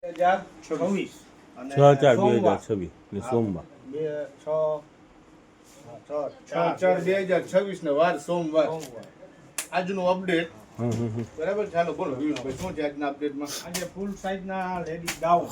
2026 અને 6/4/2026 ને સોમવાર 6/4/2026 ને વાર સોમવાર આજનું અપડેટ બરાબર. ચાલો બોલો પિયુષભાઈ, શું છે આજના અપડેટમાં? આજે ફૂલ સાઈઝના લેડીઝ ગાઉન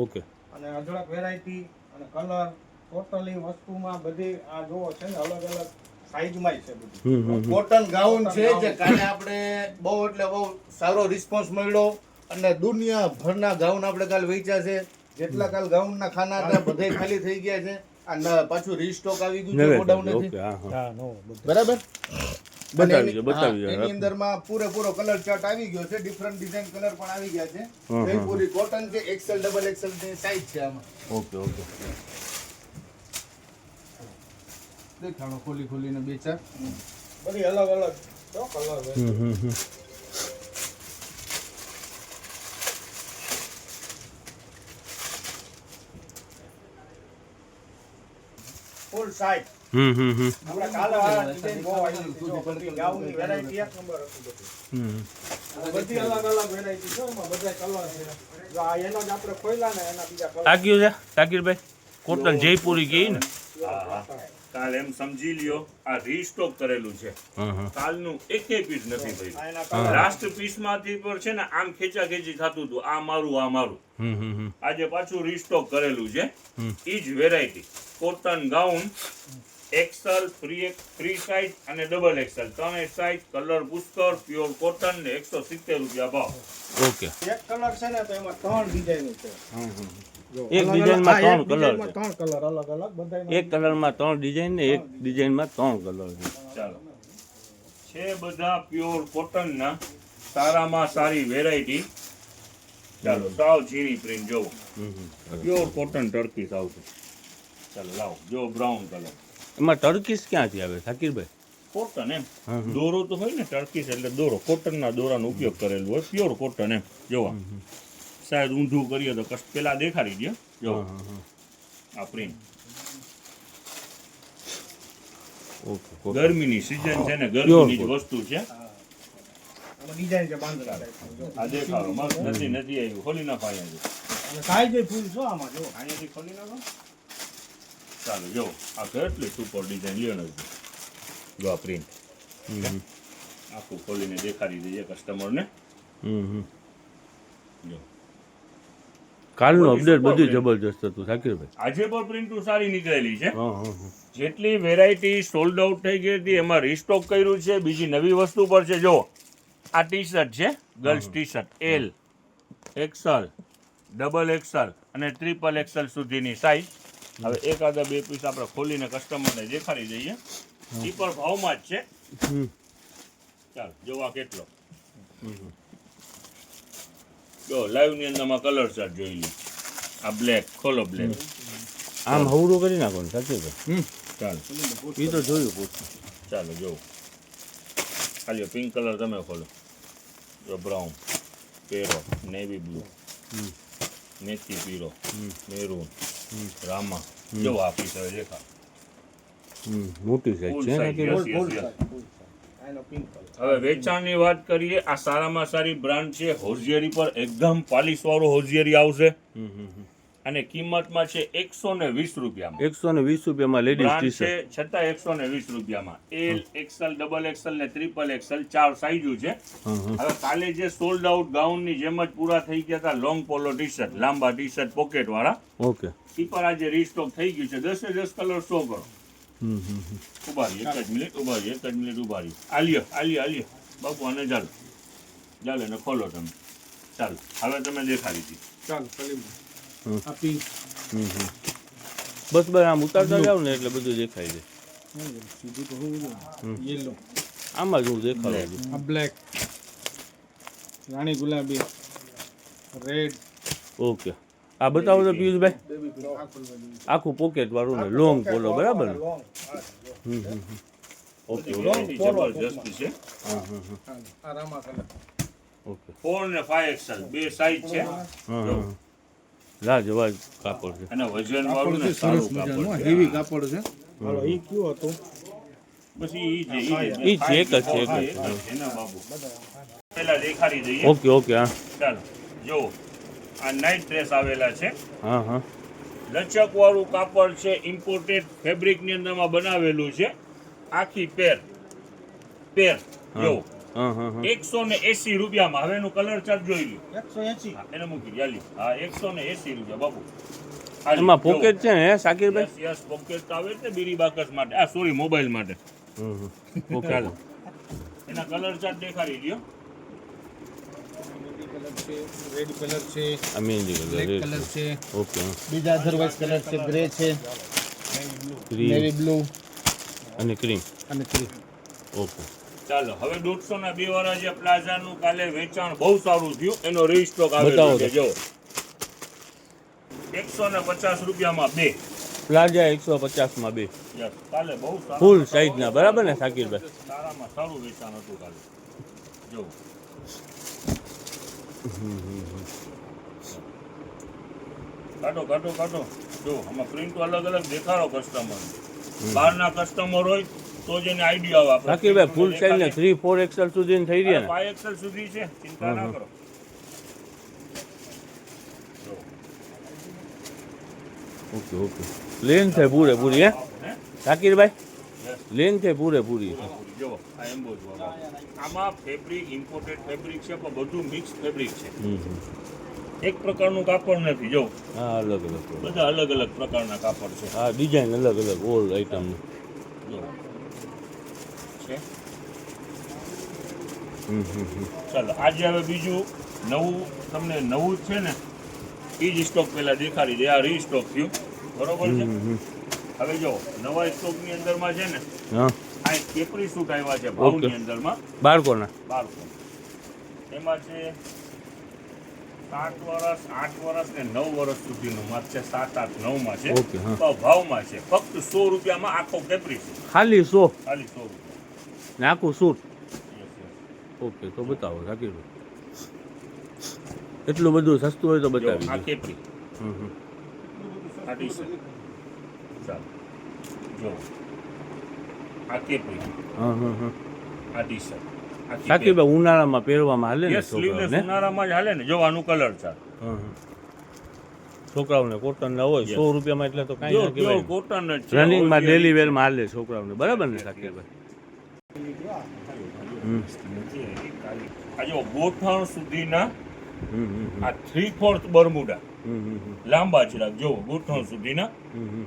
ઓકે અને અઢળક વેરાયટી અને કલર ટોટલી વસ્તુમાં બધી આ જોવો છે ને અલગ અલગ સાઈઝમાં છે બધી. કોટન ગાઉન છે જે કાલે આપણે બહુ એટલે બહુ સારો રિસ્પોન્સ મળ્યો અને દુનિયાભરના ગાઉન આપણે કાલ વેચ્યા છે. જેટલા કાલ ગાઉનના ખાના હતા બધે ખાલી થઈ ગયા છે. આ પાછું રીસ્ટોક આવી ગયું છે ગોડાઉનેથી. બરાબર. બતાવી એની અંદરમાં પૂરેપૂરો કલર ચાર્ટ આવી ગયો છે. ડિફરન્ટ ડિઝાઇન કલર પણ આવી ગયા છે. જયપુરી કોટન છે, XL ડબલ XL ની સાઈઝ છે આમાં. ઓકે દેખાણો ખોલીને બે ચાર બધી અલગ અલગ કલર છે. ફૂલ સાઈઝ આપણે કાલે આ ડિઝાઇન બહુ આવી છે. બધી ગાઉનની વેરાયટી એક નંબર હતી બધી અલગ અલગ વેરાયટી છે. એમાં બધા કલર છે. જો આ એનો જ આપણે ખોલ્યા ને એના બીજા કલર તાક્યું છે તાકીરભાઈ કોટન જયપુરી કહી ને કાલ એમ સમજી લ્યો આ રીસ્ટોક કરેલું છે. કાલનું એકે પીસ નથી ભાઈ. લાસ્ટ પીસ માંથી પર છે ને આમ ખેંચી થતું હતું આ મારું. આજે પાછું રીસ્ટોક કરેલું છે. ઈ જ variety cotton gown XL free size અને ડબલ XL ત્રણેય સાઇઝ કલર પુષ્કળ પ્યોર કોટન ને 170 રૂપિયા ભાવ. ઓકે એક કલર છે ને તો એમાં ત્રણ ડિઝાઇન છે. એક ડિઝાઇનમાં ત્રણ કલર છે. ત્રણ કલર અલગ અલગ બધા. એક કલરમાં ત્રણ ડિઝાઇન ને એક ડિઝાઇનમાં ત્રણ કલર છે. ચાલો છે બધા પ્યોર કોટન ના સારામાં સારી વેરાયટી. ચાલો સાવ ઝીણી પ્રિન્ટ જોવો પ્યોર કોટન ટર્કી સાવ છે. ચાલો લાવો જો બ્રાઉન કલર એમાં ટર્કીશ ક્યાંથી આવે થાકીરભાઈ? કોટન એમ દોરો તો હોય ને ટર્કીશ એટલે દોરો કોટનના દોરાનો ઉપયોગ કરેલું હોય પ્યોર કોટન એમ જોવા. શાયદ ઊંધું કરીએ તો કષ્ટ પેલા દેખાડી દે જો આ પ્રિન્ટ. ગરમીની સીઝન છે ને ગરમીની જ વસ્તુ છે. ડિઝાઇન છે બાંધરા આ દેખાડો મસ્ત નથી આવ્યું ખોલી નાખો અહીંયા અને સાઈઝ ફૂલ છો આમાં જો અહીંયાથી ખોલી નાખો. ચાલો જો આ કેટલી સુપર ડિઝાઇન લ્યો ને જો આ પ્રિન્ટ આખું ખોલીને દેખાડી દઈએ કસ્ટમરને. જો કાલનું અપડેટ બધું જબરજસ્ત હતું થાકીરભાઈ. આજે પણ પ્રિન્ટો સારી નીકળેલી છે. જેટલી વેરાયટી સોલ્ડ આઉટ થઈ ગઈ હતી એમાં રીસ્ટોક કર્યું છે. બીજી નવી વસ્તુ પર છે. જો આ ટી શર્ટ છે girls T shirt L XL double XL અને ટ્રિપલ XL સુધીની સાઈઝ. હવે એકાદા બે પીસ આપણે ખોલીને કસ્ટમરને દેખાડી દઈએ. એ પણ ભાવમાં જ છે. ચાલો જોવા કેટલો જો લાઈવ ની અંદરમાં કલર ચાર્ટ જોઈ લો. આ બ્લેક ખોલો બ્લેક આમ હવડું કરી નાખો ને થાકીરભાઈ. ચાલો એ તો જોયું પૂછું. ચાલો જોવો ખાલી પિંક કલર તમે ખોલો જો બ્રાઉન પેરો નેવી બ્લુ મેથી પીરો મેરૂન રામા જો આ પીસ હવે દેખા મોટી સાઈઝ છે ને કે હવે વેચાણની વાત કરીએ. આ સારામાં સારી બ્રાન્ડ છે. હોઝિયરી પર એકદમ પાલિશ વાળો હોઝિયરી આવશે અને કિંમતમાં છે 120 રૂપિયામાં. 120 રૂપિયામાં લેડીઝ ટી છે છતાં 120 રૂપિયામાં. L XL ડબલ XL ને ટ્રિપલ XL ચાર સાઈઝો છે. હવે કાલે જે સોલ્ડ આઉટ ગાઉન ની જેમ જ પૂરા થઈ ગયા હતા લોંગ પોલો ટી શર્ટ લાંબા ટી શર્ટ પોકેટ વાળા. ઓકે ઈ પર આજે રીસ્ટોક થઈ ગયું છે. 10 કલર શો કરો. ઉભા રહી એક જ મિનિટ ઉભા રહી. આલિયો બાપુ આને ચાલો એને ખોલો તમે. ચાલો હવે તમે દેખાડી હતી. ચાલો બસ આમ ઉતારતા જાવ ને એટલે બધું દેખાય છે. યેલો આમાં જ હું દેખાડું છું. આ બ્લેક રાણી ગુલાબી રેડ. ઓકે આ બતાવો તો પિયુષભાઈ આખું પોકેટ વાળું ને લોંગ પોલો બરાબર ને? ઓકે જબરજસ્ત છે. ઓકે 4 ને 5XL બે સાઈઝ છે. લાજવાબ કાપડ છે અને વજન વાળું ને સારું કાપડ છે. હેવી કાપડ છે. હાલો ઈ કયું હતું? બસ ઈ જ એક જ છે એના બાબુ પહેલા દેખાડી દઈએ. ઓકે હા ચાલો જો આ નાઇટ ડ્રેસ આવેલા છે. હા હા લચક વાળું કાપડ છે, ઇમ્પોર્ટેડ ફેબ્રિક ની અંદરમાં બનાવેલું છે. આખી પેર જો હા હા હા 180 રૂપિયામાં. હવે એનું કલર ચાર્ટ જોઈ લ્યો. 180. હા, એને મૂકી ચાલી. હા 180 રૂપિયા બાપુ. એમાં પોકેટ છે ને શાકીરભાઈ? યસ પોકેટ આવે છે બીરી બાકસ માટે. આ સોરી મોબાઈલ માટે. ઓકે ચાલો એના કલર ચાર્ટ દેખાડી દો. રેડ કલર છે, આ મહેંદી બ્લેક કલર કલર છે, ઓકે બીજા અધરવાઇઝ કલર છે, ગ્રે છે, ક્રીમ નેવી બ્લુ અને ક્રીમ અને ક્રીમ. ઓકે ચાલો હવે 150 ના બે વાળા જે પ્લાઝાનું કાલે વેચાણ બહુ સારું થયું એનો રીસ્ટોક બતાવો આવેલો તો. છે. જો 150 રૂપિયામાં બે. પ્લાઝા 150 માં 2 યસ કાલે બહુ સારું ફૂલ સાઈઝના બરાબર ને શાકીરભાઈ? સારામાં સારું વેચાણ હતું કાલે. જો કાઢો જો આમાં પ્રિન્ટ અલગ અલગ દેખાડો કસ્ટમર. બહારના કસ્ટમર હોય તો જ એને આઈડિયા આવે. શાકીરભાઈ ફૂલ સાઈઝ ને 3-4 XL સુધી થઈ રહ્યા ને? 5 XL સુધી છે, ચિંતા ના કરો. ઓકે ઓકે લેન છે પૂરેપૂરી હે હે? શાકીરભાઈ? Yes. લેન છે પૂરેપૂરી. જો આ એમ્બોઝ વાળો. આમાં ફેબ્રિક ઇમ્પોર્ટેડ ફેબ્રિક છે પણ બધું મિક્સ ફેબ્રિક છે. એક પ્રકારનું કાપડ નથી. જો હા અલગ અલગ બધા અલગ અલગ પ્રકારના કાપડ છે. હા ડિઝાઇન અલગ અલગ ઓલ આઈટમની. જો છે. હમ ચાલો આજે હવે બીજું નવું તમને નવું જ છે ને એ જ સ્ટોક પહેલા દેખાડી દે. આ રીસ્ટોક થયું બરોબર છે. હવે જો નવા સ્ટોકની અંદરમાં છે ને હા આ એક કેપરી સૂટ આવ્યા છે ભાવની અંદરમાં બાળકોના 1200. એમાં છે 7 વર્ષ 8 વર્ષ ને 9 વર્ષ સુધીનું માપ છે. 7, 8, 9 માં છે. ઓકે, હા. તો ભાવમાં છે ફક્ત 100 રૂપિયામાં આખો કેપરી છે. ખાલી 100 ખાલી 100 રૂપિયા. ને આખું સૂટ? Yes, yes. ઓકે તો બતાવો શાકીરભાઈ. એટલું બધું સસ્તું હોય તો જો બતાવી આ દો. કેપરી આ ટી-શર્ટ. ચાલો જો આ કેપરી હા હા હા આ ટી-શર્ટ આખી શાકીરભાઈ ઉનાળામાં પહેરવામાં હાલે ને યસ સ્લીવલેસ છોકરાઓને? ઉનાળામાં જ હાલે ને. જો આનું કલર છે. હા હા છોકરાઓને કોટન ના હોય 100 રૂપિયામાં એટલે તો કાંઈ જો ના પ્યોર કહેવાય. કોટન જ છે. રનિંગમાં Original ડેલી છે. વેરમાં હાલે છોકરાઓને બરાબર ને શાકીરભાઈ? આ જો ગોઠણ સુધીના હમ આ 3/4 બરમુડા હમ લાંબા ચિરાગ જો ગોઠણ સુધીના.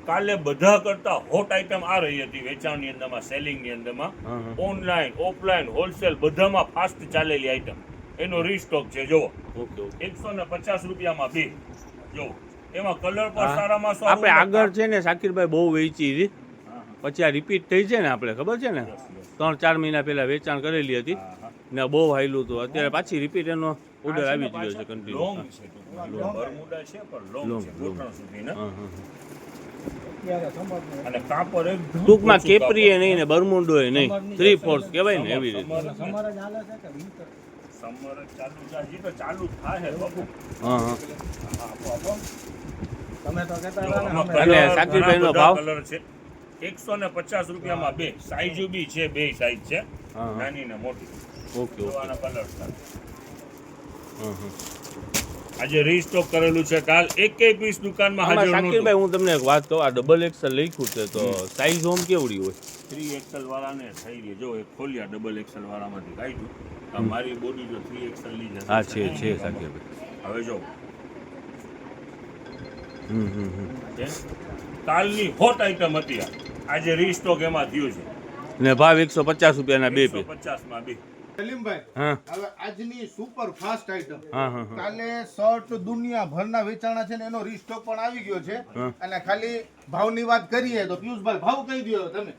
કાલે બધા કરતા હોટ આઈટમ આ રહી હતી વેચાણની અંદરમાં, સેલિંગની અંદરમાં. હા, હા. ઓનલાઈન ઓફલાઈન હોલસેલ બધામાં ફાસ્ટ ચાલેલી આઈટમ. એનો રીસ્ટોક છે. જો ઓકે ઓકે 150 રૂપિયામાં બે. જો એમાં કલર પણ સારામાં સારું. આપણે આગળ છે ને શાકીરભાઈ બહુ વેચી હતી, હા, હા. પછી આ રિપીટ થઈ છે ને આપણે ખબર છે ને Yes, yes. 3-4 મહિના પહેલા વેચાણ કરેલી હતી હા, હા. ને બહુ હાયલું હતું. અત્યારે પાછી રિપીટ એનો ઓર્ડર આ છે ને આવી જ ગયો છે પાછા કન્ટિન્યુ. long છે ટૂંકમાં. બરમુડા છે પણ long Long, છે long. ગોઠણ સુધીના. હા હા અને કાપડ એકદમ ટૂંકમાં ઓછું કેપરી કાપડ. નહીં ને બરમુંડો નહીં 3/4 કહેવાય ને એવી રીતે. સમર જ ચાલુ છે. હજી તો ચાલુ જ થાય બાપુ. હા હા તમે તો કહેતા જો હતા ને આમાં અમે અને colour શાકીરભાઈનો ઘણા બધા ભાવ? colour છે. 150 રૂપિયામાં બે સાઈઝ બી છે. બે સાઈઝ છે, હા, હા. નાની ને મોટી. ઓકે ઓકે જોવાના કલર છે. હા હા આજે રીસ્ટોક કરેલું છે. કાલ એકેય પીસ દુકાનમાં આમાં હાજર નહોતું. શાકીરભાઈ હું તમને એક વાત કહું, આ ડબલ એક્સેલ લખ્યું છે તો સાઈઝ હોમ કેવડી હોય? 3XL વાળાને થઈ ગઈ. જો એક ખોલ્યા ડબલ XL વાળામાંથી કાઢ્યું. આ મારી બોડી જો 3XL ની છે. હા છે શાકીરભાઈ. હવે જો હમ છે. કાલની હોટ આઈટમ હતી આ. આજે રીસ્ટોક એમાં થયું છે. ને ભાવ 150 રૂપિયાના બે પીસ. 150 માં બે. સલીમભાઈ, હા હવે આજની સુપર ફાસ્ટ આઈટમ. હા હા હા કાલે શર્ટ દુનિયાભરના વેચાણા છે ને એનો રીસ્ટોક પણ આવી ગયો છે. હા. અને ખાલી ભાવની વાત કરીએ તો પિયુષભાઈ ભાવ કહી દો તમે.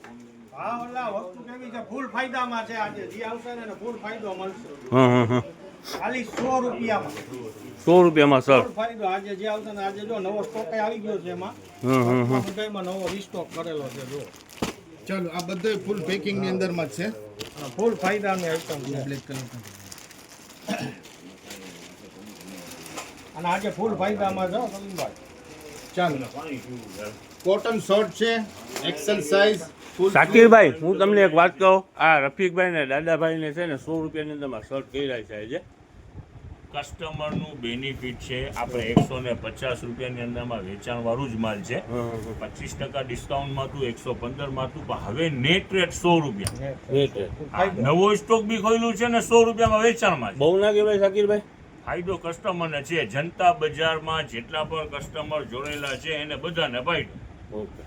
ભાવ એટલે વસ્તુ કેવી છે ફૂલ ફાયદામાં છે. આજે જે આવશે ને એને ફૂલ ફાયદો મળશે. હા હા હા ખાલી 100 રૂપિયામાં 100 રૂપિયામાં સર. ફૂલ ફાયદો. આજે જે આવશે ને આજે જો નવો સ્ટોક આવી ગયો છે એમાં. હા હા હા બધામાં નવો રીસ્ટોક કરેલો છે જો. ચાલો આ બધું ફૂલ પેકિંગ ની અંદરમાં જ છે. અને ફૂલ ફાયદાની આઈટમ છે. બ્લેક કલર અને આજે ફૂલ ફાયદામાં જો સલીમભાઈ. ચાલો કોટન શર્ટ છે, એક્સેલ સાઈઝ. શાકીરભાઈ હું તમને એક વાત કહું, આ રફીકભાઈ ને દાદાભાઈ ને છે ને 100 રૂપિયાની અંદરમાં શર્ટ કર્યા છે આજે. કસ્ટમરનું બેનિફિટ છે. આપણે 150 રૂપિયાની અંદરમાં વેચાણ વાળું જ માલ છે. 25% ડિસ્કાઉન્ટમાં હતું, 115 માં હતું, પણ હવે નેટ રેટ 100 રૂપિયા. રેટ આ નવો સ્ટોક બી ખોલ્યું છે ને 100 રૂપિયામાં વેચાણમાં છે. બહુ ના કહેવાય શાકીરભાઈ? ફાયદો કસ્ટમરને છે. જનતા બજારમાં જેટલા પણ કસ્ટમર જોડેલા છે એને બધાને ફાયદો. ઓકે.